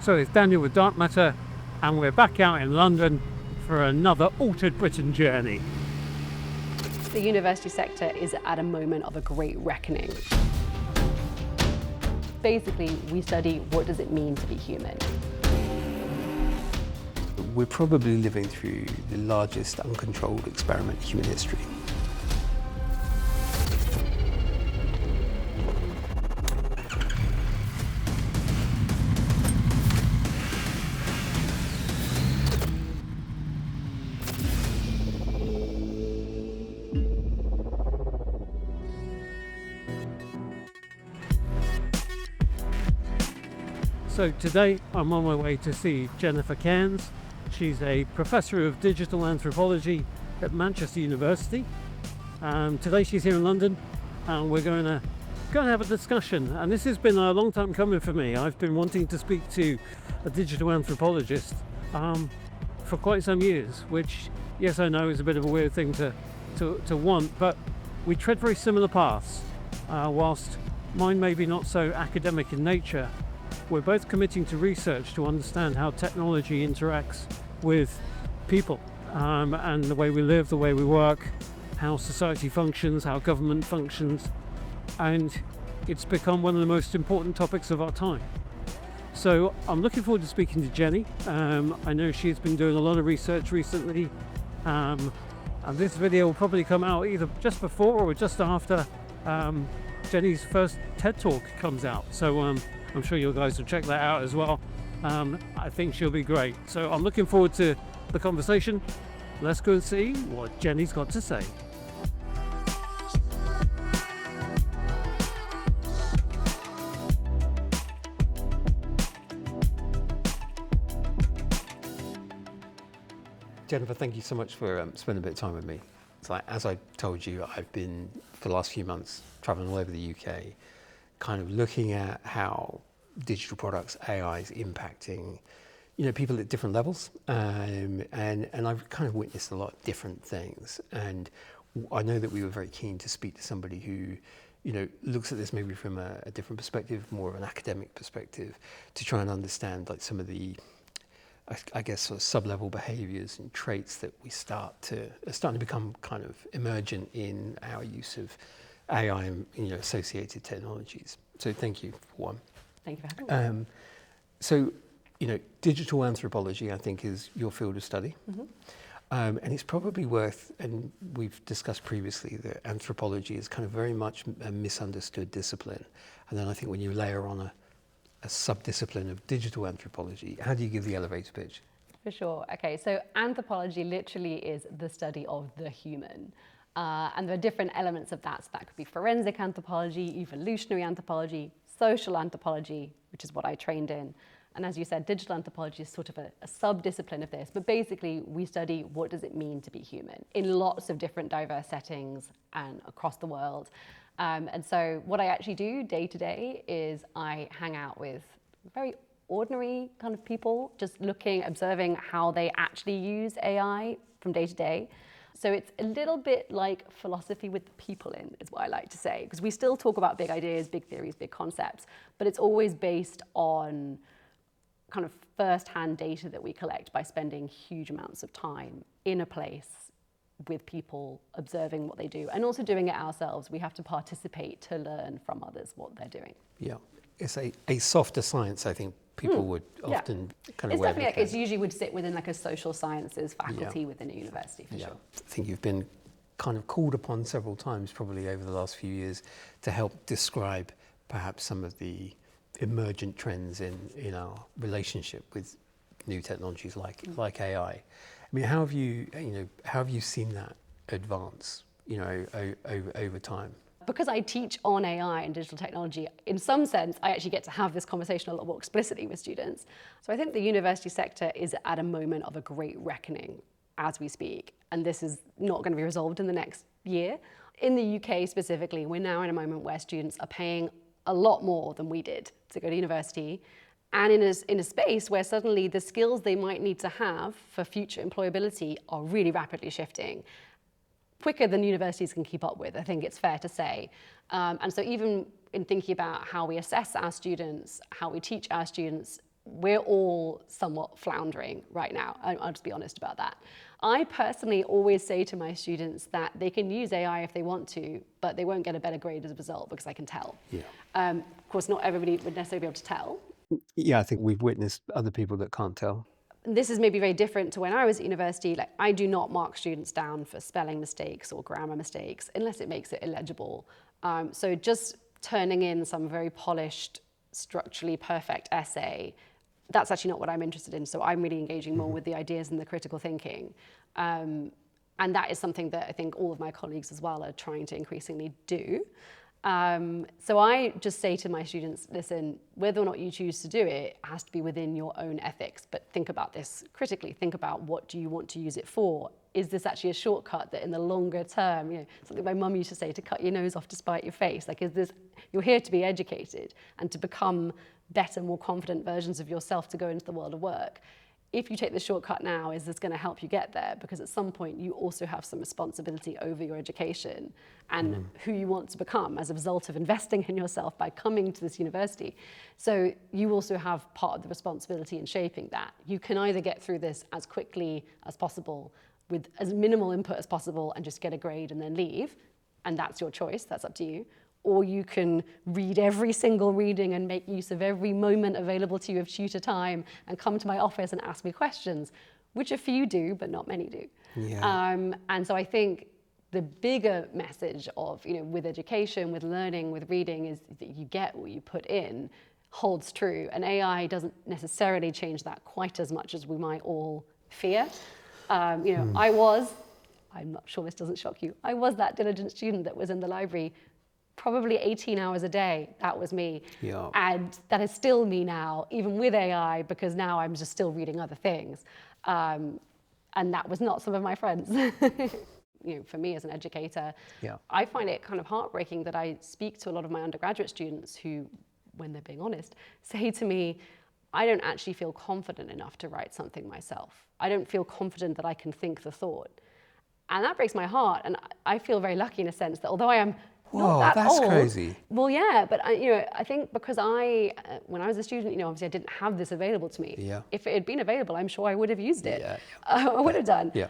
So it's Daniel with Dark Matter, and we're back out in London for another Altered Britain journey. The university sector is at a moment of a great reckoning. Basically, we study what does it mean to be human. We're probably living through the largest uncontrolled experiment in human history. So today I'm on my way to see Jennifer Cearns. She's a professor of digital anthropology at Manchester University. Today she's here in London, and we're going to have a discussion. And this has been a long time coming for me. I've been wanting to speak to a digital anthropologist for quite some years, which, yes, I know is a bit of a weird thing to want, but we tread very similar paths. Whilst mine may be not so academic in nature, we're both committing to research to understand how technology interacts with people, and the way we live, the way we work, how society functions, how government functions, and it's become one of the most important topics of our time. So I'm looking forward to speaking to Jenny. I know she's been doing a lot of research recently, and this video will probably come out either just before or just after Jenny's first TED Talk comes out. So I'm sure you guys will check that out as well. I think she'll be great. So I'm looking forward to the conversation. Let's go and see what Jenny's got to say. Jennifer, thank you so much for spending a bit of time with me. It's like, as I told you, I've been, for the last few months, traveling all over the UK, kind of looking at how digital products, AI is impacting, people at different levels, and I've kind of witnessed a lot of different things. And I know that we were very keen to speak to somebody who, looks at this maybe from a different perspective, more of an academic perspective, to try and understand like some of the, I guess, sort of sub-level behaviours and traits that are starting to become kind of emergent in our use of AI and associated technologies. So thank you for one. Thank you for having me. So, digital anthropology, I think, is your field of study. Mm-hmm. And it's probably worth, and we've discussed previously that anthropology is kind of very much a misunderstood discipline. And then I think when you layer on a sub-discipline of digital anthropology, how do you give the elevator pitch? For sure. Okay, so anthropology literally is the study of the human. And there are different elements of that. So that could be forensic anthropology, evolutionary anthropology, social anthropology, which is what I trained in. And as you said, digital anthropology is sort of a sub-discipline of this. But basically, we study what does it mean to be human in lots of different diverse settings and across the world. And so what I actually do day to day is I hang out with very ordinary kind of people, just observing how they actually use AI from day to day. So it's a little bit like philosophy with the people in, is what I like to say, because we still talk about big ideas, big theories, big concepts, but it's always based on kind of first-hand data that we collect by spending huge amounts of time in a place with people, observing what they do, and also doing it ourselves. We have to participate to learn from others what they're doing. Yeah, it's a softer science, I think people would often kind of It's definitely like, it usually would sit within like a social sciences faculty within a university, for sure. I think you've been kind of called upon several times probably over the last few years to help describe perhaps some of the emergent trends in our relationship with new technologies like AI. I mean, how have you seen that advance, over time? Because I teach on AI and digital technology, in some sense, I actually get to have this conversation a lot more explicitly with students. So I think the university sector is at a moment of a great reckoning as we speak, and this is not going to be resolved in the next year. In the UK specifically, we're now in a moment where students are paying a lot more than we did to go to university, and in a space where suddenly the skills they might need to have for future employability are really rapidly shifting, quicker than universities can keep up with, I think it's fair to say. And so even in thinking about how we assess our students, how we teach our students, we're all somewhat floundering right now. I'll just be honest about that. I personally always say to my students that they can use AI if they want to, but they won't get a better grade as a result because I can tell. Yeah. Of course, not everybody would necessarily be able to tell. Yeah, I think we've witnessed other people that can't tell. This is maybe very different to when I was at university. Like, I do not mark students down for spelling mistakes or grammar mistakes unless it makes it illegible. So just turning in some very polished, structurally perfect essay, that's actually not what I'm interested in. So I'm really engaging more with the ideas and the critical thinking. And that is something that I think all of my colleagues as well are trying to increasingly do. So I just say to my students, listen, whether or not you choose to do it has to be within your own ethics, but think about this critically. Think about, what do you want to use it for? Is this actually a shortcut that in the longer term, something my mum used to say, to cut your nose off to spite your face? Like, you're here to be educated and to become better, more confident versions of yourself to go into the world of work. If you take the shortcut now, is this going to help you get there? Because at some point you also have some responsibility over your education and who you want to become as a result of investing in yourself by coming to this university. So you also have part of the responsibility in shaping that. You can either get through this as quickly as possible with as minimal input as possible and just get a grade and then leave, and that's your choice, that's up to you. Or you can read every single reading and make use of every moment available to you of tutor time and come to my office and ask me questions, which a few do, but not many do. Yeah. And so I think the bigger message of, with education, with learning, with reading, is that you get what you put in holds true. And AI doesn't necessarily change that quite as much as we might all fear. I'm not sure this doesn't shock you, I was that diligent student that was in the library probably 18 hours a day. That was me. Yeah. And that is still me now, even with AI, because now I'm just still reading other things. And that was not some of my friends. For me as an educator, I find it kind of heartbreaking that I speak to a lot of my undergraduate students who, when they're being honest, say to me, I don't actually feel confident enough to write something myself. I don't feel confident that I can think the thought. And that breaks my heart. And I feel very lucky in a sense that although I am not that that's old, crazy. well, yeah, but I think because when I was a student, obviously I didn't have this available to me. Yeah. If it had been available, I'm sure I would have used it. Yeah. I would have done. Yeah.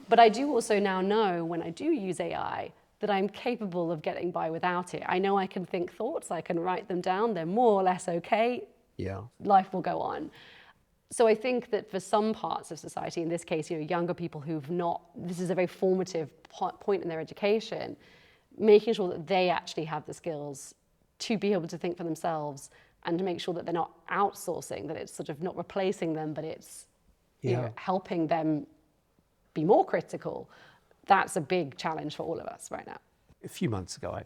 But I do also now know when I do use AI that I'm capable of getting by without it. I know I can think thoughts, I can write them down, they're more or less okay. Yeah. Life will go on. So I think that for some parts of society, in this case, younger people this is a very formative point in their education, making sure that they actually have the skills to be able to think for themselves and to make sure that they're not outsourcing, that it's sort of not replacing them, but it's helping them be more critical. That's a big challenge for all of us right now. A few months ago, I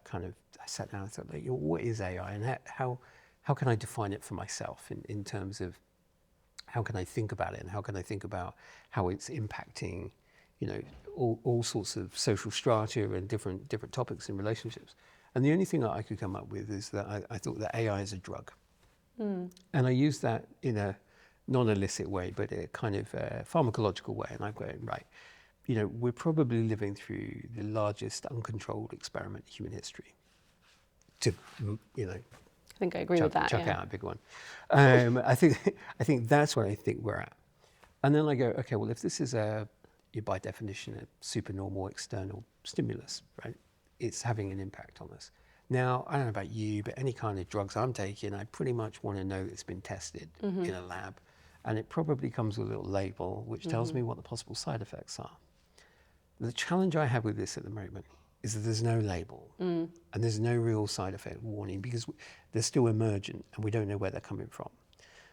sat down and thought, what is AI and how can I define it for myself in terms of how can I think about it and how can I think about how it's impacting all sorts of social strata and different topics in relationships. And the only thing that I could come up with is that I thought that AI is a drug. And I used that in a non-illicit way, but a kind of pharmacological way. And I'm going, right, we're probably living through the largest uncontrolled experiment in human history. I think I agree with that. Chuck out a big one. I think that's where I think we're at. And then I go, okay, well, if this is by definition, a supernormal external stimulus, right? It's having an impact on us. Now, I don't know about you, but any kind of drugs I'm taking, I pretty much want to know it's been tested in a lab. And it probably comes with a little label, which tells me what the possible side effects are. The challenge I have with this at the moment is that there's no label and there's no real side effect warning because they're still emergent and we don't know where they're coming from.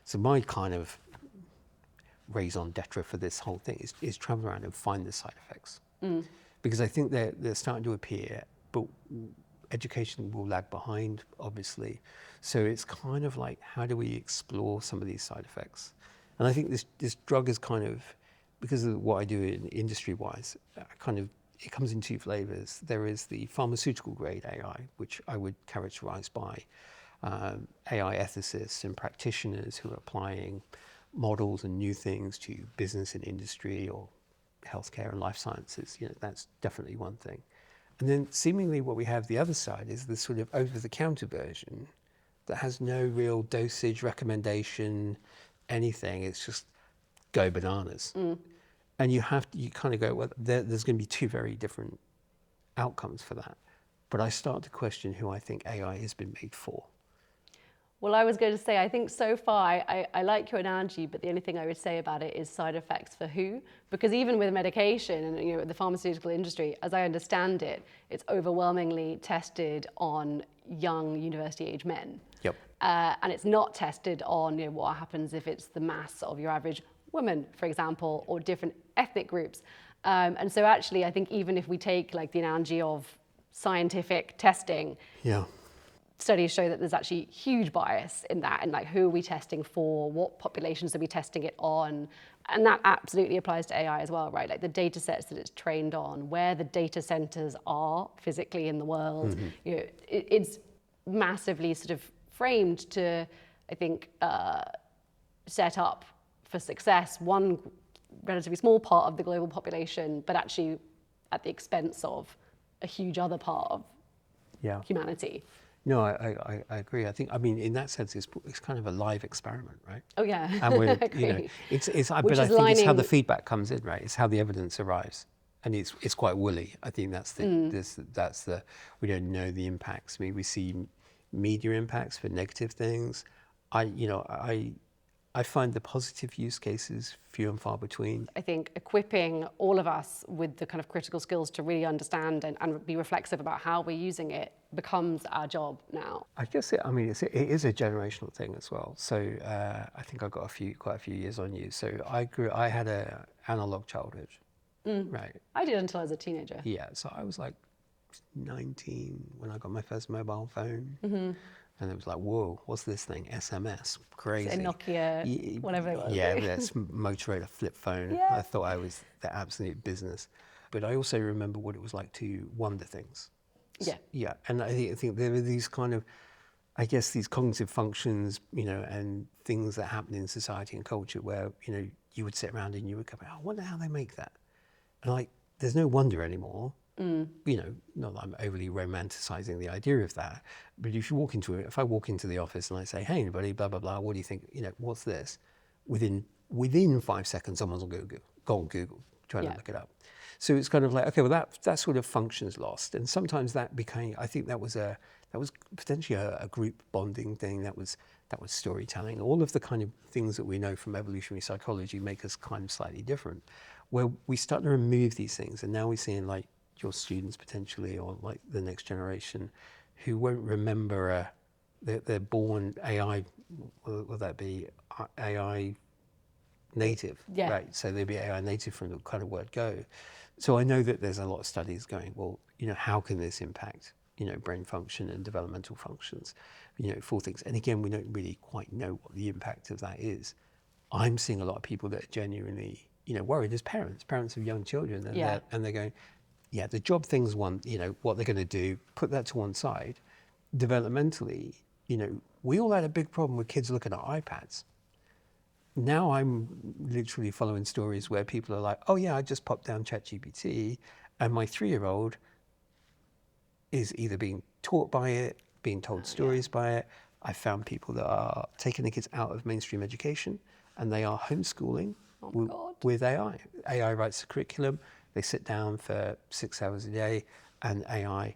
So my kind of raison d'etre for this whole thing is travel around and find the side effects. Because I think they're starting to appear, but education will lag behind, obviously. So it's kind of like, how do we explore some of these side effects? And I think this drug is kind of, because of what I do in industry-wise, it comes in two flavors. There is the pharmaceutical grade AI, which I would characterize by AI ethicists and practitioners who are applying models and new things to business and industry or healthcare and life sciences. That's definitely one thing. And then seemingly what we have the other side is the sort of over-the-counter version that has no real dosage recommendation, anything. It's just go bananas. And you kind of go, well, there's going to be two very different outcomes for that. But I start to question who I think AI has been made for. Well, I was going to say, I think so far, I like your analogy, but the only thing I would say about it is side effects for who? Because even with medication and, you know, the pharmaceutical industry, as I understand it, it's overwhelmingly tested on young university-age men. Yep. And it's not tested on, you know, what happens if it's the mass of your average woman, for example, or different ethnic groups. And so actually, I think even if we take like the analogy of scientific testing, Yeah. studies show that there's actually huge bias in that, and like who are we testing for, what populations are we testing it on, and that absolutely applies to AI as well, right? Like the data sets that it's trained on, where the data centers are physically in the world, you know, it's massively sort of framed to, I think, set up for success one relatively small part of the global population, but actually at the expense of a huge other part of humanity. No, I agree. I mean, in that sense, it's kind of a live experiment, right? Oh yeah, And we're, I agree. you know, but I Which is think it's how the lining- feedback comes in, right? It's how the evidence arrives, and it's quite woolly. I think that's the we don't know the impacts. I mean, we see media impacts for negative things. I find the positive use cases few and far between. I think equipping all of us with the kind of critical skills to really understand and be reflexive about how we're using it becomes our job now. I guess it is a generational thing as well. So I think I've got quite a few years on you. So I had a analog childhood, right? I did until I was a teenager. Yeah, so I was like 19 when I got my first mobile phone. And it was like, whoa, what's this thing? SMS, crazy. A Nokia, whatever it was. Yeah, that's Motorola flip phone. Yeah. I thought I was the absolute business. But I also remember what it was like to wonder things. Yeah. Yeah, and I think there are these kind of, I guess, these cognitive functions, you know, and things that happen in society and culture where, you know, you would sit around and you would go, oh, I wonder how they make that. And like, there's no wonder anymore. You know, not that I'm overly romanticizing the idea of that, but if I walk into the office and I say, hey, anybody, blah, blah, blah, what do you think? You know, what's this? Within 5 seconds, someone's going to go on Google, trying to look it up. So it's kind of like, okay, well, that sort of function's lost. And sometimes that became, I think that was potentially a group bonding thing. That was storytelling. All of the kind of things that we know from evolutionary psychology make us kind of slightly different, where we start to remove these things. And now we're seeing like your students potentially, or like the next generation, who won't remember they're born AI, will that be AI native? Yeah. Right, so they'll be AI native from the kind of word go. So I know that there's a lot of studies going, well, you know, how can this impact, you know, brain function and developmental functions, you know, for things. And again, we don't really quite know what the impact of that is. I'm seeing a lot of people that are genuinely, you know, worried as parents of young children, and they're going, yeah, the job thing's one, you know, what they're going to do, put that to one side. Developmentally, you know, we all had a big problem with kids looking at iPads. Now I'm literally following stories where people are like, oh yeah, I just popped down ChatGPT and my 3-year-old is either being taught by it, being told stories by it. I found people that are taking the kids out of mainstream education and they are homeschooling with AI. AI writes the curriculum. They sit down for 6 hours a day and AI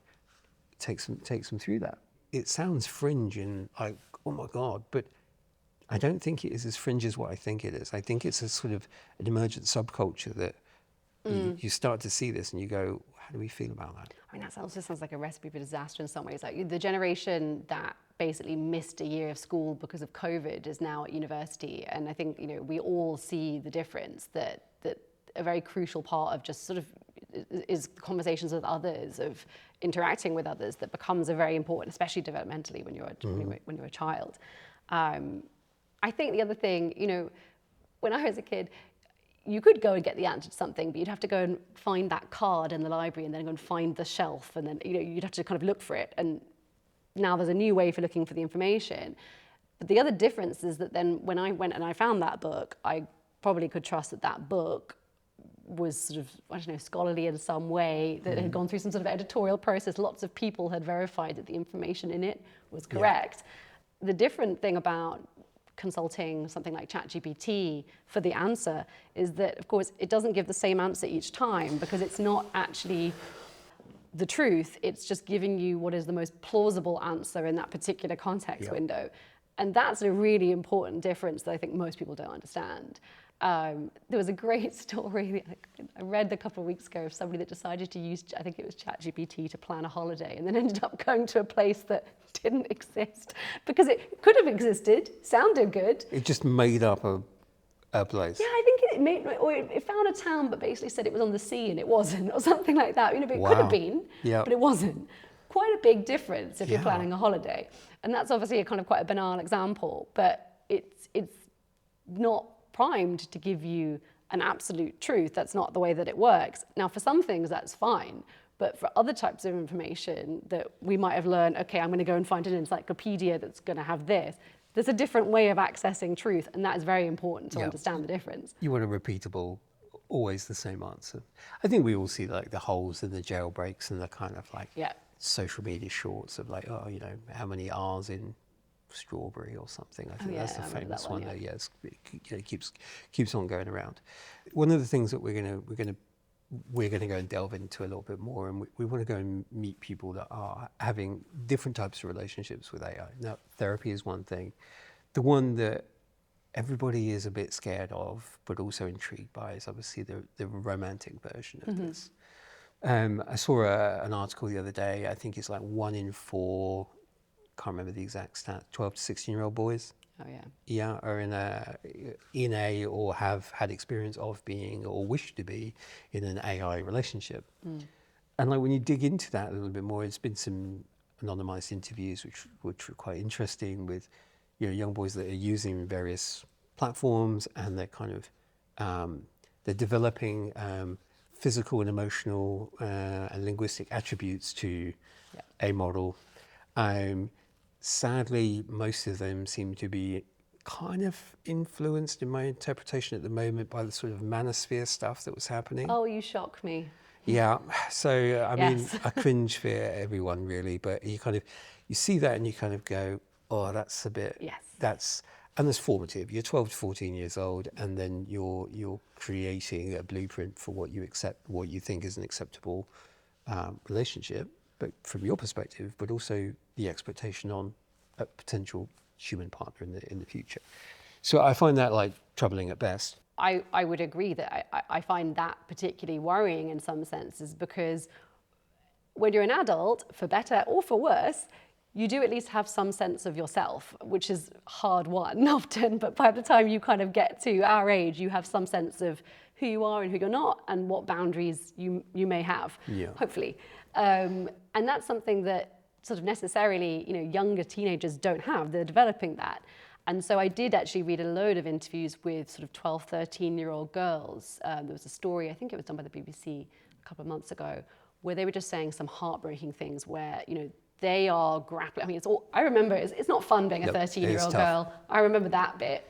takes them through that. It sounds fringe and like, oh my God, but I don't think it is as fringe as what I think it is. I think it's a sort of an emergent subculture that you start to see this and you go, how do we feel about that? I mean, that also sounds like a recipe for disaster in some ways. Like the generation that basically missed a year of school because of COVID is now at university. And I think, you know, we all see the difference that a very crucial part of just sort of is conversations with others, of interacting with others, that becomes a very important, especially developmentally when you're a child. I think the other thing, you know, when I was a kid, you could go and get the answer to something, but you'd have to go and find that card in the library and then go and find the shelf, and then, you know, you'd have to kind of look for it. And now there's a new way for looking for the information. But the other difference is that then when I went and I found that book, I probably could trust that that book was sort of, I don't know, scholarly in some way, that had gone through some sort of editorial process. Lots of people had verified that the information in it was correct. the different thing about consulting something like ChatGPT for the answer is that, of course, it doesn't give the same answer each time because it's not actually the truth. It's just giving you what is the most plausible answer in that particular context window. And that's a really important difference that I think most people don't understand. There was a great story I read a couple of weeks ago of somebody that decided to use, I think it was ChatGPT, to plan a holiday and then ended up going to a place that didn't exist because it could have existed, sounded good. It just made up a place. Yeah, I think it found a town but basically said it was on the sea and it wasn't, or something like that. But it could have been, but it wasn't. Quite a big difference if you're planning a holiday. And that's obviously a kind of quite a banal example, but it's not primed to give you an absolute truth. That's not the way that it works. Now, for some things, that's fine. But for other types of information that we might have learned, okay, I'm going to go and find an encyclopedia that's going to have this. There's a different way of accessing truth, and that is very important to understand the difference. You want a repeatable, always the same answer. I think we all see like the holes in the jailbreaks and the kind of like social media shorts of like, oh, how many R's in strawberry or something. I think that's the famous one. It keeps on going around. One of the things that we're gonna go and delve into a little bit more, and we want to go and meet people that are having different types of relationships with AI. Now, therapy is one thing. The one that everybody is a bit scared of, but also intrigued by, is obviously the romantic version of this. I saw an article the other day. I think it's like 1 in 4, can't remember the exact stat, 12 to 16-year-old boys. Oh yeah. Yeah, are in a or have had experience of being or wish to be in an AI relationship. And like when you dig into that a little bit more, it's been some anonymized interviews which were quite interesting with young boys that are using various platforms, and they're kind of they're developing physical and emotional and linguistic attributes to a model. Sadly, most of them seem to be kind of influenced, in my interpretation at the moment, by the sort of manosphere stuff that was happening. Oh, you shock me. Yeah, so I mean, I cringe for everyone really, but you see that and you kind of go, oh, that's a bit, and it's formative. You're 12 to 14 years old, and then you're creating a blueprint for what you think is an acceptable relationship, but from your perspective, but also the expectation on a potential human partner in the future. So I find that like troubling at best. I would agree that I find that particularly worrying in some senses, because when you're an adult, for better or for worse, you do at least have some sense of yourself, which is hard won often, but by the time you kind of get to our age, you have some sense of who you are and who you're not, and what boundaries you may have, hopefully. And that's something that sort of necessarily, younger teenagers don't have. They're developing that. And so I did actually read a load of interviews with sort of 12, 13-year-old girls. There was a story, I think it was done by the BBC a couple of months ago, where they were just saying some heartbreaking things where, they are grappling. I mean, I remember it's not fun being a 13-year-old girl. I remember that bit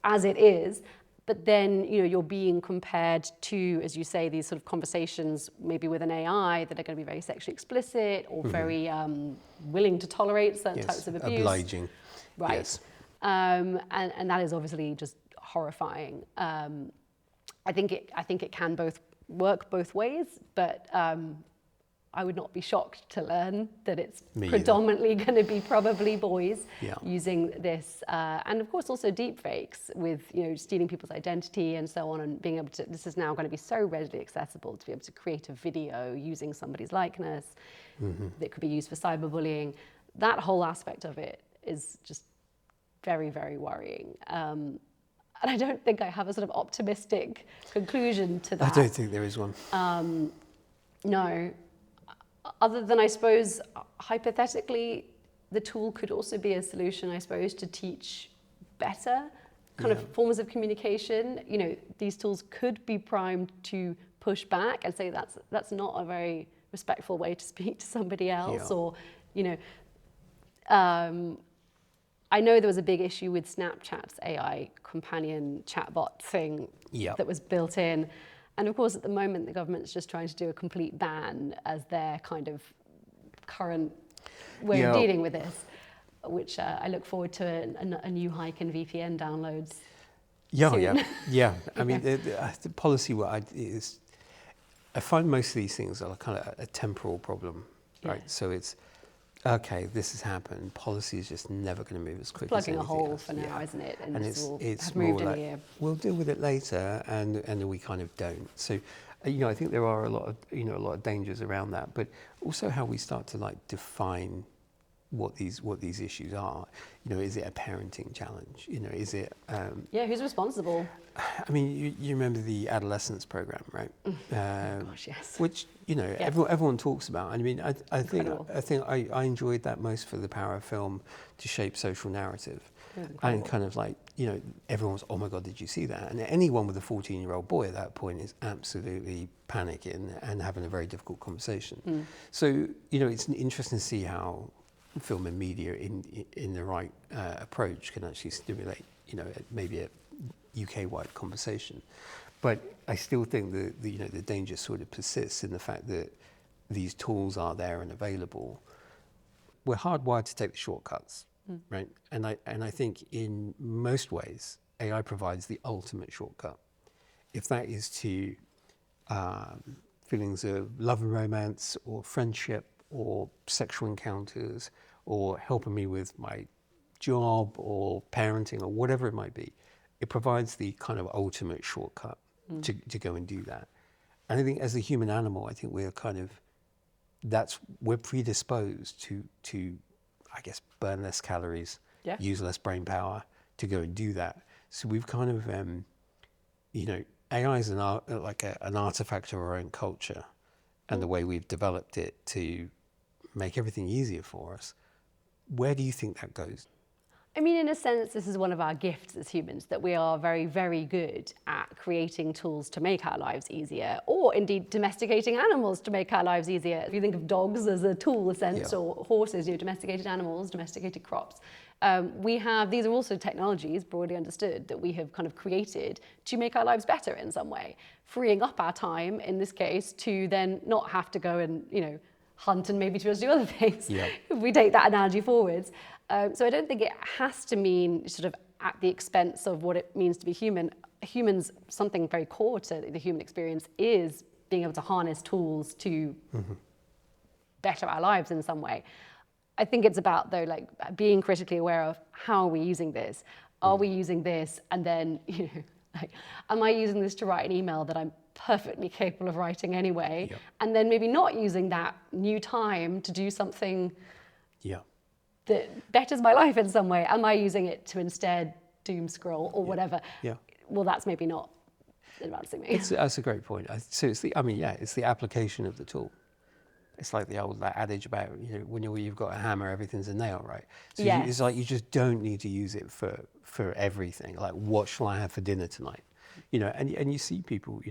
as it is. But then, you're being compared to, as you say, these sort of conversations, maybe with an AI that are going to be very sexually explicit or very willing to tolerate certain types of abuse. Obliging. Right. Yes. And that is obviously just horrifying. I think it can work both ways, but I would not be shocked to learn that it's predominantly going to be probably boys using this. And of course also deep fakes with, stealing people's identity and so on, and being able to, this is now going to be so readily accessible to be able to create a video using somebody's likeness that could be used for cyberbullying. That whole aspect of it is just very, very worrying. And I don't think I have a sort of optimistic conclusion to that. I don't think there is one. No. Other than, I suppose, hypothetically, the tool could also be a solution, I suppose, to teach better kind of forms of communication. These tools could be primed to push back and say that's not a very respectful way to speak to somebody else, or, I know there was a big issue with Snapchat's AI companion chatbot thing that was built in. And of course, at the moment, the government's just trying to do a complete ban as their kind of current way of dealing with this. which I look forward to a new hike in VPN downloads. Yeah, soon. yeah. I mean, the policy is, I find most of these things are kind of a temporal problem, right? Yeah. So it's, okay, this has happened. Policy is just never going to move as quick as Plugging a anything hole else. for now, isn't it? And this will it's have more moved in like, a year. we'll deal with it later, and then we kind of don't. So, I think there are a lot of dangers around that, but also how we start to like define what these issues are. Is it a parenting challenge? Is it? Yeah, who's responsible? I mean, you remember the adolescence program, right? Gosh, yes. Which everyone talks about. I mean, I think I enjoyed that most for the power of film to shape social narrative, and kind of like everyone's, oh my God, did you see that? And anyone with a 14-year-old boy at that point is absolutely panicking and having a very difficult conversation. So it's interesting to see how film and media in the right approach can actually stimulate maybe a UK-wide conversation. But I still think the danger sort of persists in the fact that these tools are there and available. We're hardwired to take the shortcuts, right? And I think in most ways AI provides the ultimate shortcut. If that is to feelings of love and romance, or friendship, or sexual encounters, or helping me with my job or parenting or whatever it might be, it provides the kind of ultimate shortcut to go and do that. And I think as a human animal, I think we're predisposed to I guess burn less calories, use less brain power to go and do that. So we've kind of AI is an artifact of our own culture and the way we've developed it to make everything easier for us. Where do you think that goes? I mean, in a sense, this is one of our gifts as humans, that we are very, very good at creating tools to make our lives easier, or indeed domesticating animals to make our lives easier. If you think of dogs as a tool, a sense, or horses, domesticated animals, domesticated crops. These are also technologies, broadly understood, that we have kind of created to make our lives better in some way, freeing up our time, in this case, to then not have to go and, hunt and maybe to just do other things, if we take that analogy forwards. So I don't think it has to mean sort of at the expense of what it means to be human. Humans, something very core to the human experience is being able to harness tools to better our lives in some way. I think it's about, though, like being critically aware of how are we using this? Are we using this and then, am I using this to write an email that I'm perfectly capable of writing anyway, and then maybe not using that new time to do something that betters my life in some way? Am I using it to instead doom scroll or whatever? Well, that's maybe not advancing me. That's a great point. So it's the application of the tool. It's like the old adage about when you've got a hammer, everything's a nail, right? So it's like you just don't need to use it for everything. Like, what shall I have for dinner tonight? And you see people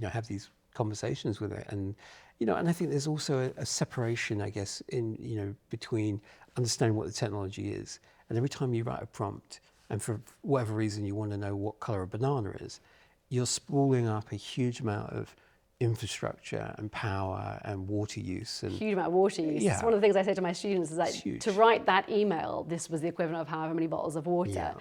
have these conversations with it, and and I think there's also a separation, I guess, in between understanding what the technology is, and every time you write a prompt, and for whatever reason you want to know what color a banana is, you're spooling up a huge amount of infrastructure and power and water use. And huge amount of water use. It's one of the things I say to my students is like, to write that email, this was the equivalent of however many bottles of water.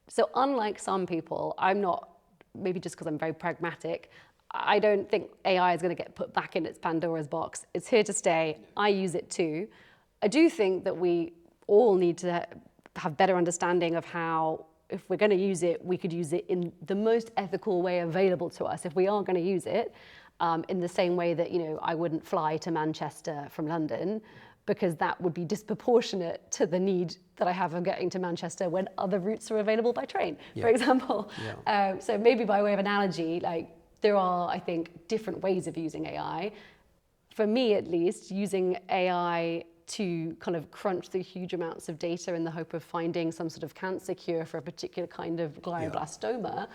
So unlike some people, I'm not, maybe just because I'm very pragmatic, I don't think AI is going to get put back in its Pandora's box. It's here to stay. I use it too. I do think that we all need to have better understanding of how, if we're going to use it, we could use it in the most ethical way available to us. If we are going to use it, in the same way that, I wouldn't fly to Manchester from London, because that would be disproportionate to the need that I have of getting to Manchester when other routes are available by train, for example. So maybe by way of analogy, there are, I think, different ways of using AI. For me, at least, using AI to kind of crunch through huge amounts of data in the hope of finding some sort of cancer cure for a particular kind of glioblastoma,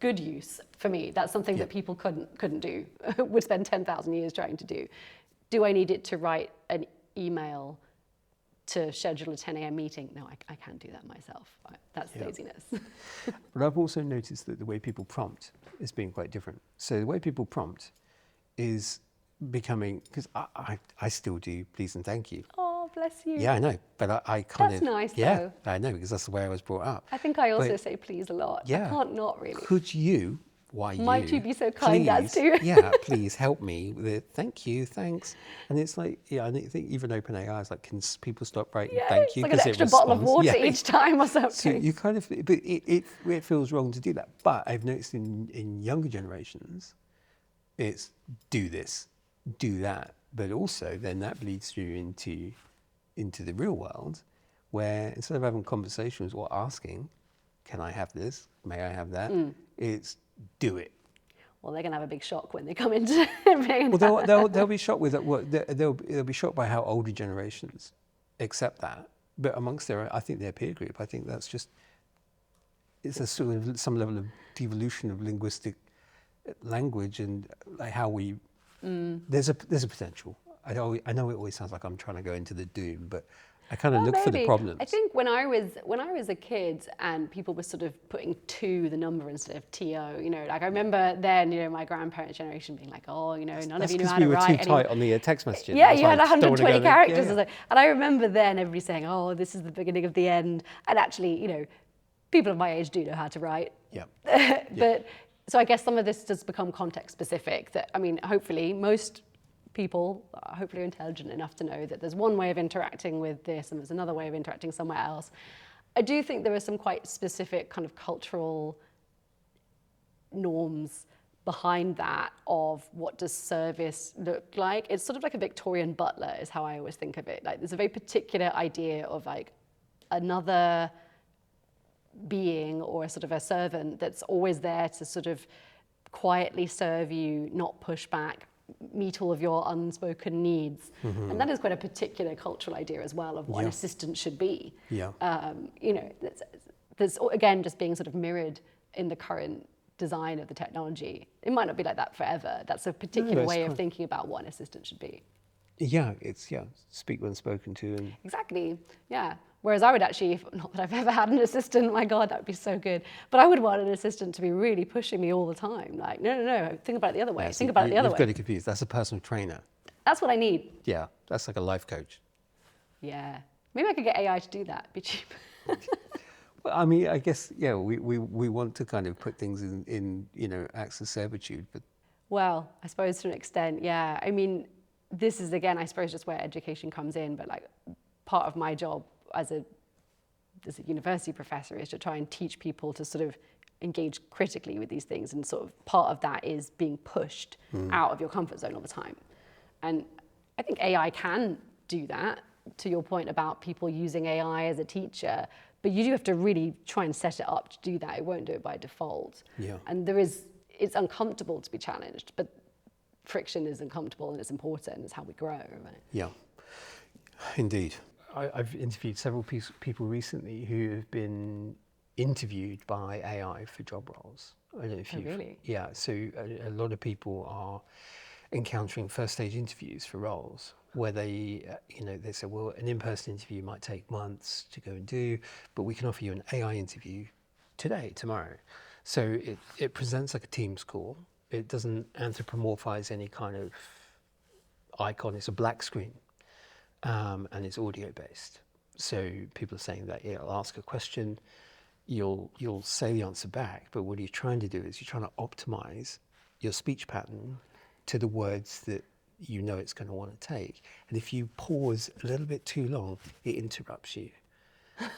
good use for me. That's something that people couldn't do, would spend 10,000 years trying to do. Do I need it to write an email to schedule a 10 a.m. meeting? No, I can't do that myself. That's laziness. But I've also noticed that the way people prompt is being quite different. So the way people prompt is becoming, because I still do please and thank you. Oh, bless you. Yeah, I know, but I kind That's of... nice, Yeah, though. I know, because that's the way I was brought up. I think I also But, say please a lot. yeah. I can't not really. Could you, why Might you you, be so kind as to? yeah, please help me with it. Thank you, thanks. And it's like, yeah, I think even OpenAI is like, can people stop writing Yeah, thank it's you? like an 'Cause it extra bottle of responds. water Yeah. each time or something. So you kind of, but it feels wrong to do that. But I've noticed in younger generations, it's do this, do that. But also then that bleeds through into the real world, where instead of having conversations or asking, can I have this? May I have that? It's do it. Well, they're going to have a big shock when they come into being Well, they'll be shocked with that. They'll be shocked by how older generations accept that. But amongst I think their peer group, I think that's just, it's a sort of some level of devolution of linguistic language and like how we. There's a potential. I know it always sounds like I'm trying to go into the doom, but I kind of look for the maybe. problems. I think when I was a kid and people were sort of putting to the number instead of TO, you know, like I remember then, you know, my grandparents' generation being like, oh, you know, none of you knew how to write. That's because we were too tight on the text messaging. Yeah, That's you why had I don't wanna 120 go there. characters. Yeah, Or so. And I remember then everybody saying, oh, this is the beginning of the end. And actually, you know, people of my age do know how to write. yeah. But so I guess some of this does become context specific. That, I mean, hopefully most people hopefully are intelligent enough to know that there's one way of interacting with this and there's another way of interacting somewhere else. I do think there are some quite specific kind of cultural norms behind that of what does service look like. It's sort of like a Victorian butler is how I always think of it. Like there's a very particular idea of like another being or a sort of a servant that's always there to sort of quietly serve you, not push back, meet all of your unspoken needs. And that is quite a particular cultural idea as well of what an assistant should be. Yeah. You know, there's again just being sort of mirrored in the current design of the technology. It might not be like that forever. That's a particular way of thinking about what an assistant should be. Yeah, it's speak when spoken to. And Exactly, yeah. Whereas I would actually, not that I've ever had an assistant, my God, that would be so good. But I would want an assistant to be really pushing me all the time. Like, no, think about it the other way. Think about it the other way. You've got it confused. That's a personal trainer. That's what I need. Yeah, that's like a life coach. Yeah. Maybe I could get AI to do that. It'd be cheap. Well, I mean, I guess, yeah, we want to kind of put things in you know, acts of servitude, but... Well, I suppose to an extent, yeah. I mean, this is, again, I suppose just where education comes in, but like part of my job as a university professor is to try and teach people to sort of engage critically with these things, and sort of part of that is being pushed out of your comfort zone all the time. And I think AI can do that, to your point about people using AI as a teacher, but you do have to really try and set it up to do that. It won't do it by default. Yeah. And it's uncomfortable to be challenged, but friction is uncomfortable and it's important. It's how we grow, right? Yeah, indeed. I've interviewed several people recently who have been interviewed by AI for job roles. I don't know if Oh, really? Yeah, so a lot of people are encountering first stage interviews for roles where they, you know, they say, well, an in-person interview might take months to go and do, but we can offer you an AI interview today, tomorrow. So it presents like a Teams call. It doesn't anthropomorphize any kind of icon. It's a black screen. And it's audio based. So people are saying that, yeah, I'll ask a question, you'll say the answer back, but what you're trying to do is you're trying to optimize your speech pattern to the words that you know it's going to want to take. And if you pause a little bit too long, it interrupts you.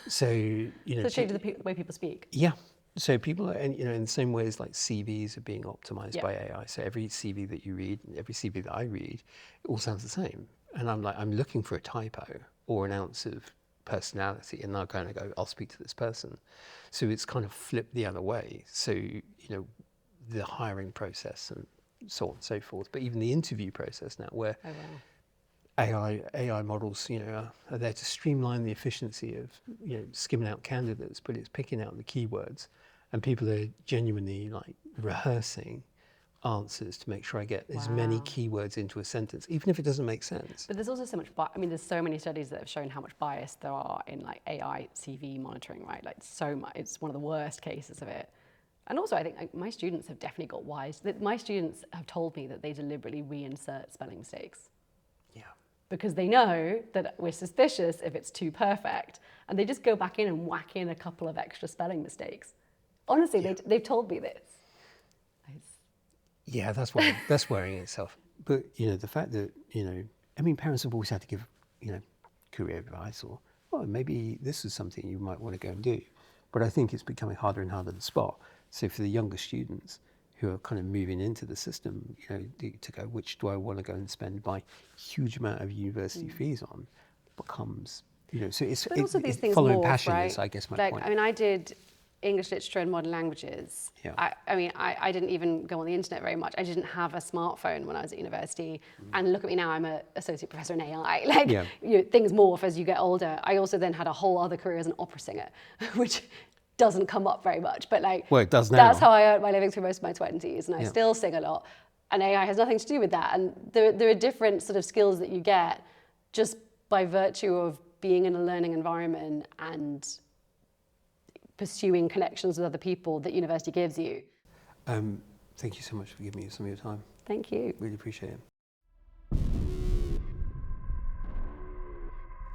So, you know. So it changes the way people speak. Yeah. So people are, you know, in the same way as like CVs are being optimized by AI. So every CV that you read, every CV that I read, it all sounds the same. And I'm like, I'm looking for a typo or an ounce of personality, and I'll kind of go, I'll speak to this person. So it's kind of flipped the other way. So, you know, the hiring process and so on and so forth, but even the interview process now, where AI models, you know, are there to streamline the efficiency of, you know, skimming out candidates, but it's picking out the keywords, and people are genuinely like rehearsing answers to make sure I get as many keywords into a sentence, even if it doesn't make sense. But there's also so much, I mean, there's so many studies that have shown how much bias there are in like AI CV monitoring, right? Like so much, it's one of the worst cases of it. And also I think like, my students have definitely got wise. My students have told me that they deliberately reinsert spelling mistakes. Yeah. because they know that we're suspicious if it's too perfect. And they just go back in and whack in a couple of extra spelling mistakes. Honestly, they've told me this. Yeah, that's worrying itself. But, the fact that, parents have always had to give, career advice or, well, maybe this is something you might want to go and do. But I think it's becoming harder and harder to spot. So for the younger students who are kind of moving into the system, to go, which do I want to go and spend my huge amount of university fees on, becomes, so it's following passion is, I guess, my point. I did English literature and modern languages. Yeah. I didn't even go on the internet very much. I didn't have a smartphone when I was at university. And look at me now, I'm an associate professor in AI. Things morph as you get older. I also then had a whole other career as an opera singer, which doesn't come up very much. But well, it does now. That's how I earned my living through most of my 20s. And I still sing a lot. And AI has nothing to do with that. And there are different sort of skills that you get just by virtue of being in a learning environment and pursuing connections with other people that university gives you. Thank you so much for giving me some of your time. Thank you. Really appreciate it.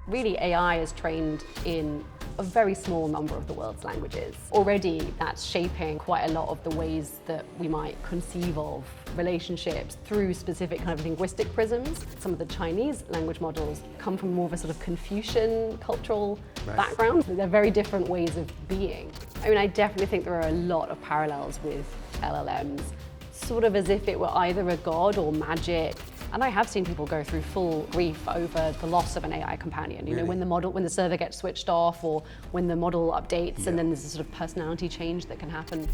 Really, AI is trained in a very small number of the world's languages. Already, that's shaping quite a lot of the ways that we might conceive of relationships through specific kind of linguistic prisms. Some of the Chinese language models come from more of a sort of Confucian cultural background. They're very different ways of being. I definitely think there are a lot of parallels with LLMs, sort of as if it were either a god or magic. And I have seen people go through full grief over the loss of an AI companion. You know, when the server gets switched off or when the model updates and then there's a sort of personality change that can happen.